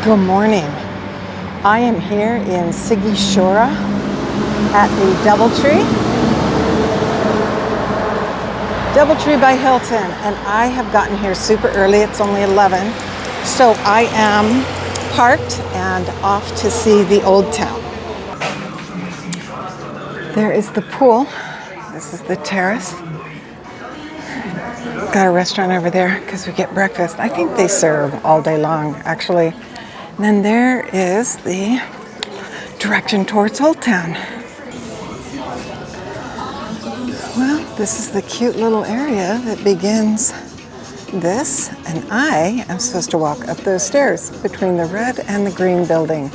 Good morning. I am here in Sighisoara at the Doubletree by Hilton, and I have gotten here super early. It's only 11, so I am parked and off to see the old town. There is the pool. This is the terrace. Got a restaurant over there because we get breakfast. I think they serve all day long, actually. And then there is the direction towards Old Town. Well, this is the cute little area that begins this, and I am supposed to walk up those stairs between the red and the green building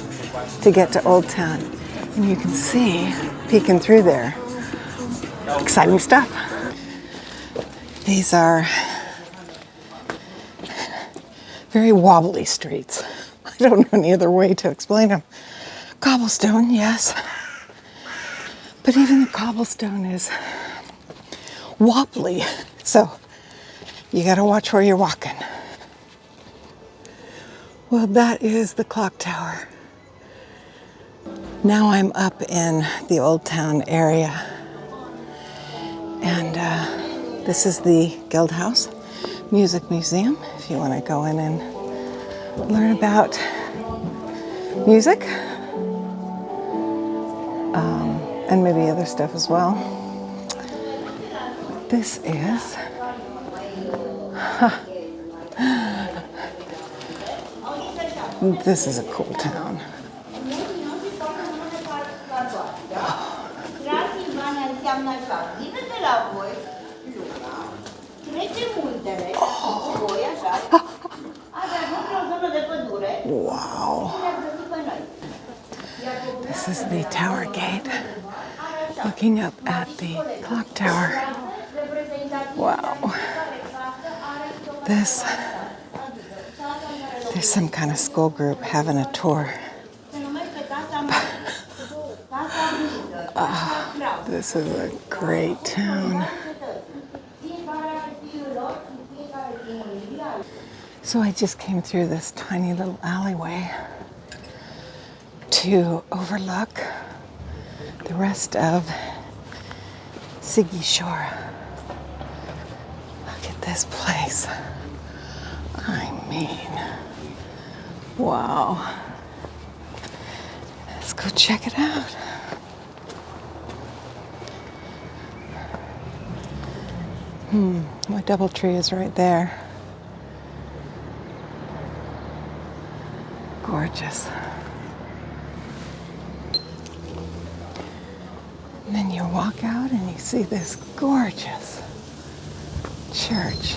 to get to Old Town. And you can see, peeking through there, exciting stuff. These are very wobbly streets. I don't know any other way to explain them. Cobblestone, yes. But even the cobblestone is wobbly. So you gotta watch where you're walking. Well, that is the clock tower. Now I'm up in the Old Town area. And this is the Guild House Music Museum, if you want to go in and learn about music and maybe other stuff as well. This is this is a cool town. Wow. This is the tower gate, looking up at the clock tower. Wow. There's some kind of school group having a tour. This is a great town. So I just came through this tiny little alleyway to overlook the rest of Sighisoara. Look at this place. I mean, wow. Let's go check it out. My Doubletree is right there. Gorgeous. And then you walk out and you see this gorgeous church.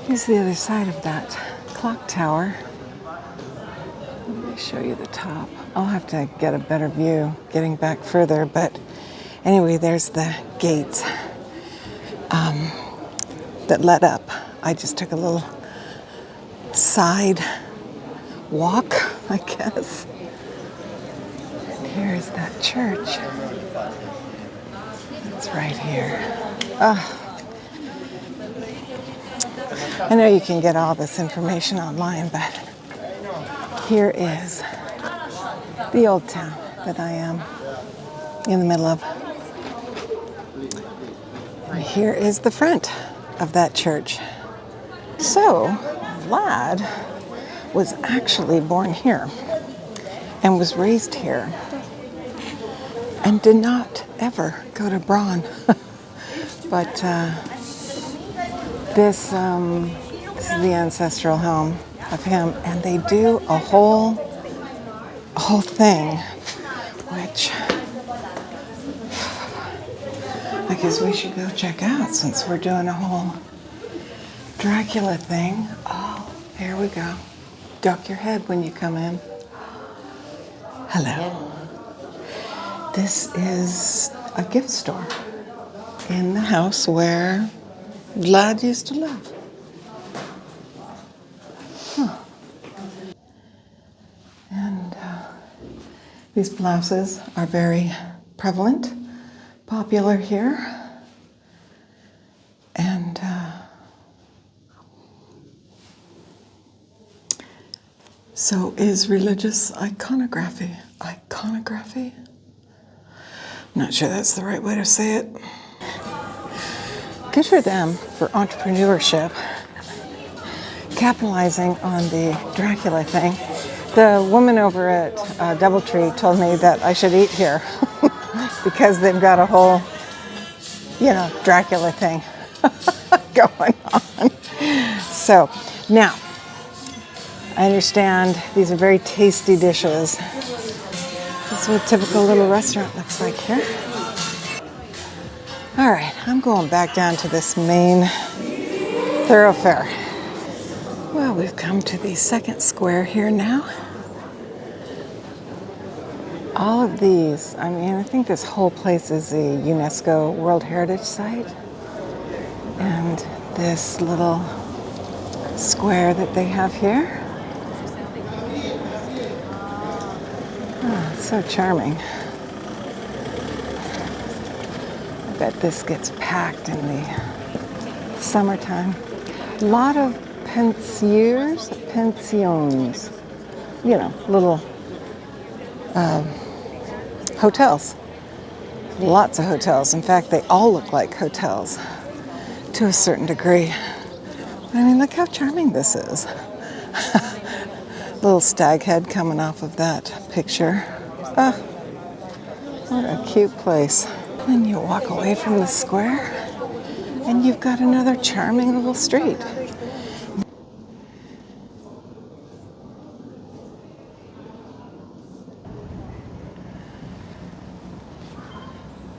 Here's the other side of that clock tower. Let me show you the top. I'll have to get a better view getting back further, but anyway, there's the gates that led up. I just took a little side walk, I guess. And here's that church. It's right here. I know you can get all this information online, but here is the old town that I am in the middle of. And here is the front of that church. So, Vlad was actually born here and was raised here and did not ever go to Braun. But this is the ancestral home of him, and they do a whole thing, which I guess we should go check out since we're doing a whole Dracula thing. Oh, here we go. Duck your head when you come in. Hello. This is a gift store in the house where Vlad used to live. And these blouses are very prevalent, popular here. And So is religious iconography. Iconography? I'm not sure that's the right way to say it. Good for them for entrepreneurship, capitalizing on the Dracula thing. The woman over at Doubletree told me that I should eat here because they've got a whole, Dracula thing going on. So now, I understand these are very tasty dishes. This is what a typical little restaurant looks like here. All right, I'm going back down to this main thoroughfare. Well, we've come to the second square here now. All of these, I think this whole place is a UNESCO World Heritage Site. And this little square that they have here. Oh, it's so charming. I bet this gets packed in the summertime. A lot of pensions, little hotels. Lots of hotels. In fact, they all look like hotels to a certain degree. Look how charming this is. Little stag head coming off of that picture. Oh, what a cute place. Then you walk away from the square and you've got another charming little street.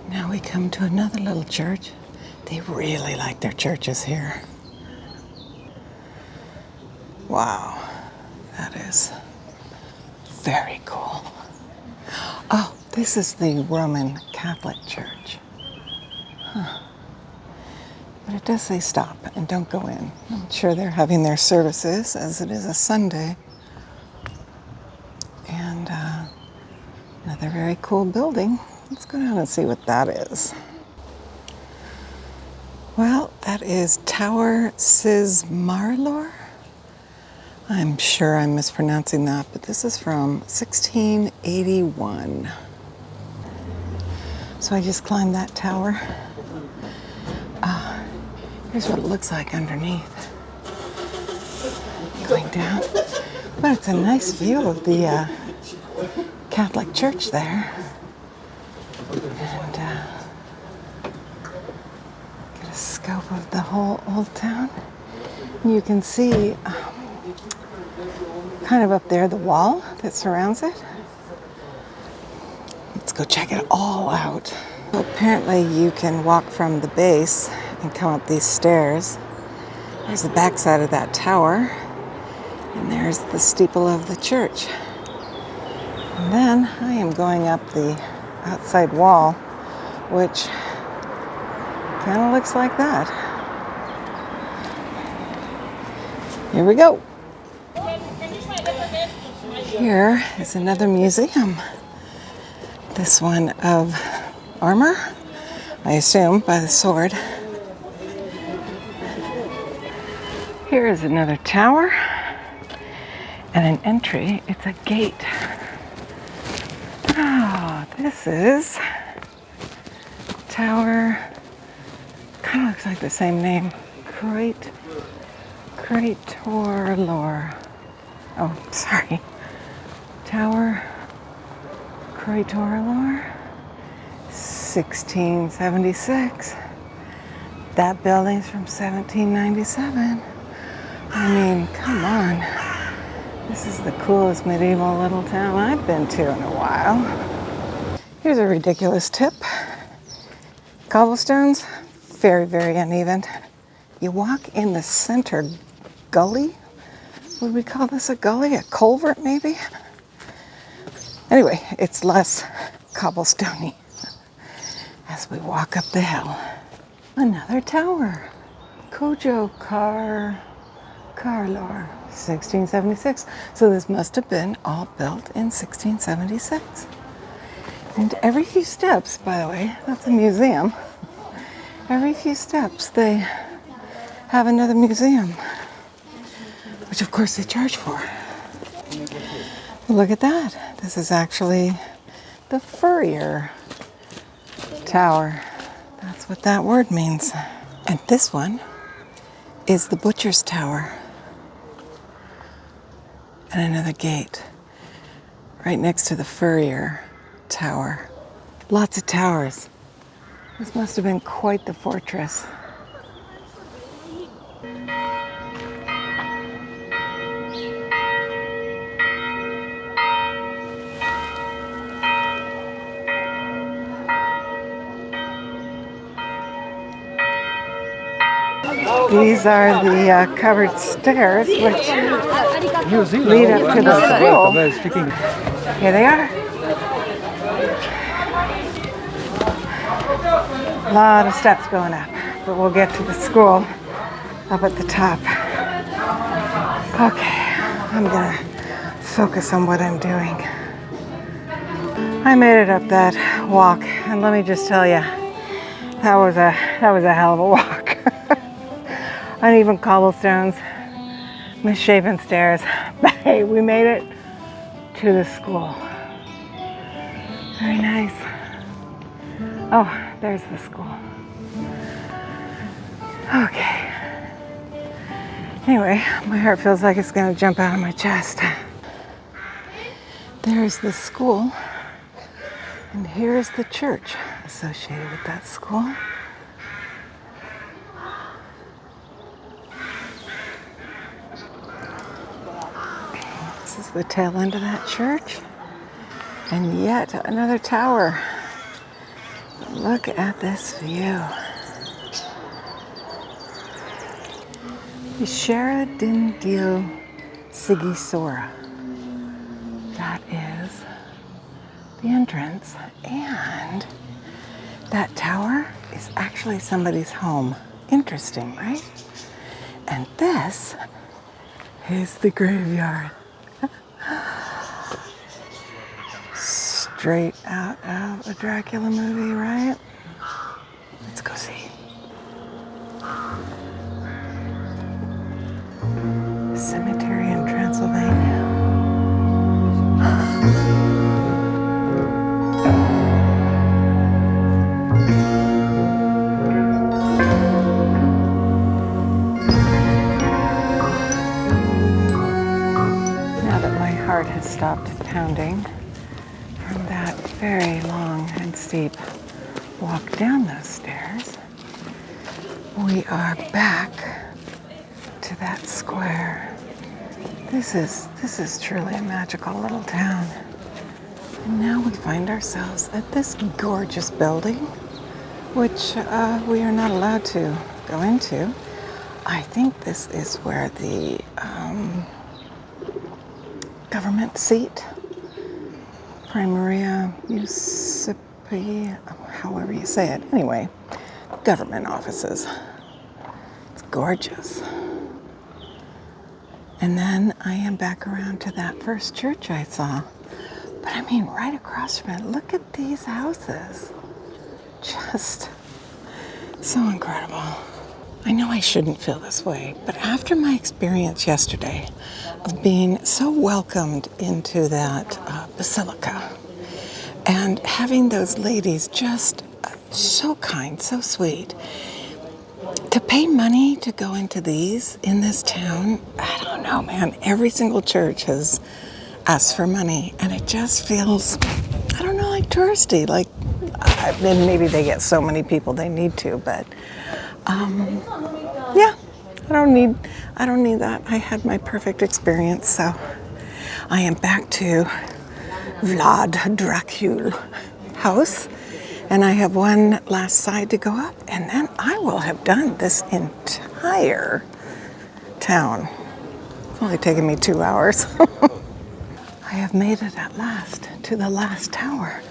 Now we come to another little church. They really like their churches here. Wow, that is very cool. Oh, this is the Roman Catholic Church. Huh. But it does say stop and don't go in. I'm sure they're having their services as it is a Sunday. And another very cool building. Let's go down and see what that is. Well, that is Tower Cismarlor. I'm sure I'm mispronouncing that, but this is from 1681. So I just climbed that tower. Here's what it looks like underneath. Going down. But it's a nice view of the Catholic Church there. And get a scope of the whole old town. And you can see kind of up there the wall that surrounds it. Let's go check it all out. So apparently you can walk from the base and come up these stairs. There's the back side of that tower, and there's the steeple of the church. And then I am going up the outside wall, which kind of looks like that. Here we go. Here is another museum. This one of armor, I assume, by the sword. Here is another tower and an entry. It's a gate. Oh, this is tower, kind of looks like the same name. Cratorlor. Oh, sorry. Tower Cratorlor, 1676. That building's from 1797. Come on. This is the coolest medieval little town I've been to in a while. Here's a ridiculous tip. Cobblestones, very, very uneven. You walk in the center gully. Would we call this a gully? A culvert, maybe? Anyway, it's less cobblestoney as we walk up the hill. Another tower. Carlor, 1676. So this must have been all built in 1676. And every few steps, by the way, that's a museum. Every few steps they have another museum, which of course they charge for. Look at that. This is actually the Furrier Tower. That's what that word means. And this one is the Butcher's Tower. And another gate right next to the Furrier Tower. Lots of towers. This must have been quite the fortress. These are the covered stairs which lead up to the school. Here they are. A lot of steps going up, but we'll get to the school up at the top. Okay, I'm gonna focus on what I'm doing. I made it up that walk, and let me just tell you, that was a hell of a walk. Uneven cobblestones, misshapen stairs, but hey, we made it to the school. Very nice. Oh, there's the school. Okay. Anyway, my heart feels like it's gonna jump out of my chest. There's the school, and here's the church associated with that school. This is the tail end of that church, and yet another tower. Look at this view. Splendid Sighisoara. That is the entrance, and that tower is actually somebody's home. Interesting, right? And this is the graveyard. Straight out of a Dracula movie, right? Let's go see. Cemetery in Transylvania. Now that my heart has stopped pounding from that very long and steep walk down those stairs, we are back to that square. This is truly a magical little town. And now we find ourselves at this gorgeous building, which we are not allowed to go into. I think this is where the government seat, Primaria Municipi, however you say it. Anyway, government offices. It's gorgeous. And then I am back around to that first church I saw. But I mean, right across from it, look at these houses. Just so incredible. I know I shouldn't feel this way, but after my experience yesterday of being so welcomed into that basilica and having those ladies just so kind, so sweet, to pay money to go into these in this town, I don't know, man. Every single church has asked for money, and it just feels, I don't know, like touristy. Like, maybe they get so many people they need to, but yeah, I don't need that. I had my perfect experience, so I am back to Vlad Dracul house. And I have one last side to go up, and then I will have done this entire town. It's only taken me 2 hours. I have made it at last to the last tower.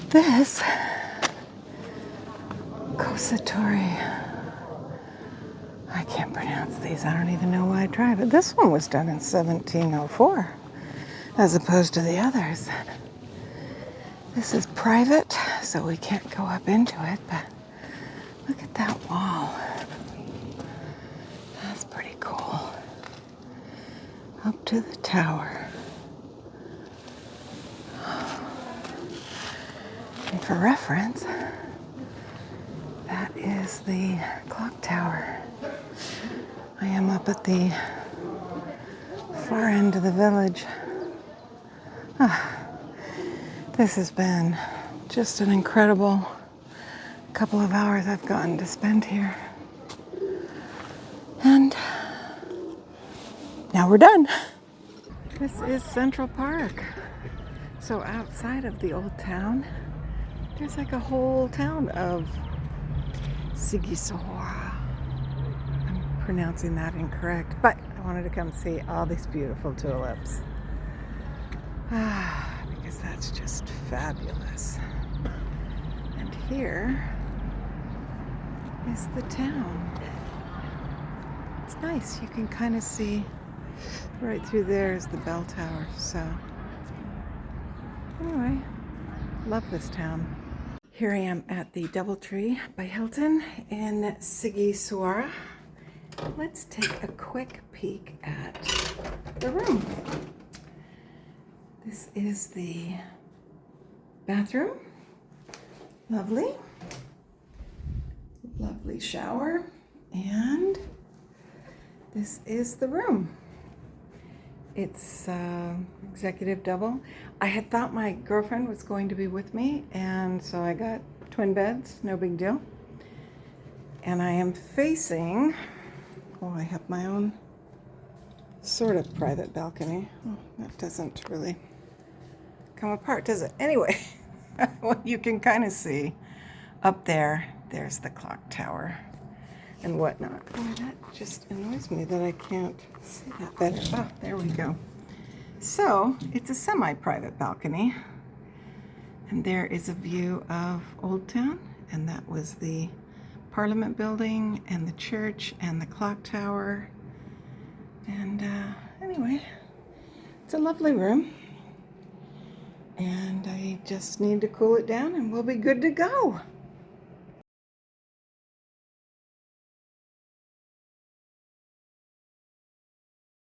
This Kosatori. I can't pronounce these. I don't even know why I tried, but this one was done in 1704 as opposed to the others. This is private, so we can't go up into it, but look at that wall. That's pretty cool. Up to the tower. And for reference, that is the clock tower. I am up at the far end of the village. This has been just an incredible couple of hours I've gotten to spend here. And now we're done. This is Central Park. So outside of the old town, there's like a whole town of Sighisoara. I'm pronouncing that incorrect, but I wanted to come see all these beautiful tulips. Because that's just fabulous. And here is the town. It's nice. You can kind of see right through there is the bell tower. So anyway, love this town. Here I am at the Doubletree by Hilton in Sighisoara. Let's take a quick peek at the room. This is the bathroom. Lovely. Lovely shower. And this is the room. It's executive double. I had thought my girlfriend was going to be with me, and so I got twin beds, no big deal. And I am facing, I have my own sort of private balcony. Oh, that doesn't really come apart, does it? Anyway, well, you can kind of see up there, there's the clock tower and whatnot. Boy, that just annoys me that I can't see that better. Oh, there we go. So it's a semi-private balcony, and there is a view of Old Town, and that was the Parliament building and the church and the clock tower. And anyway, it's a lovely room. And I just need to cool it down and we'll be good to go.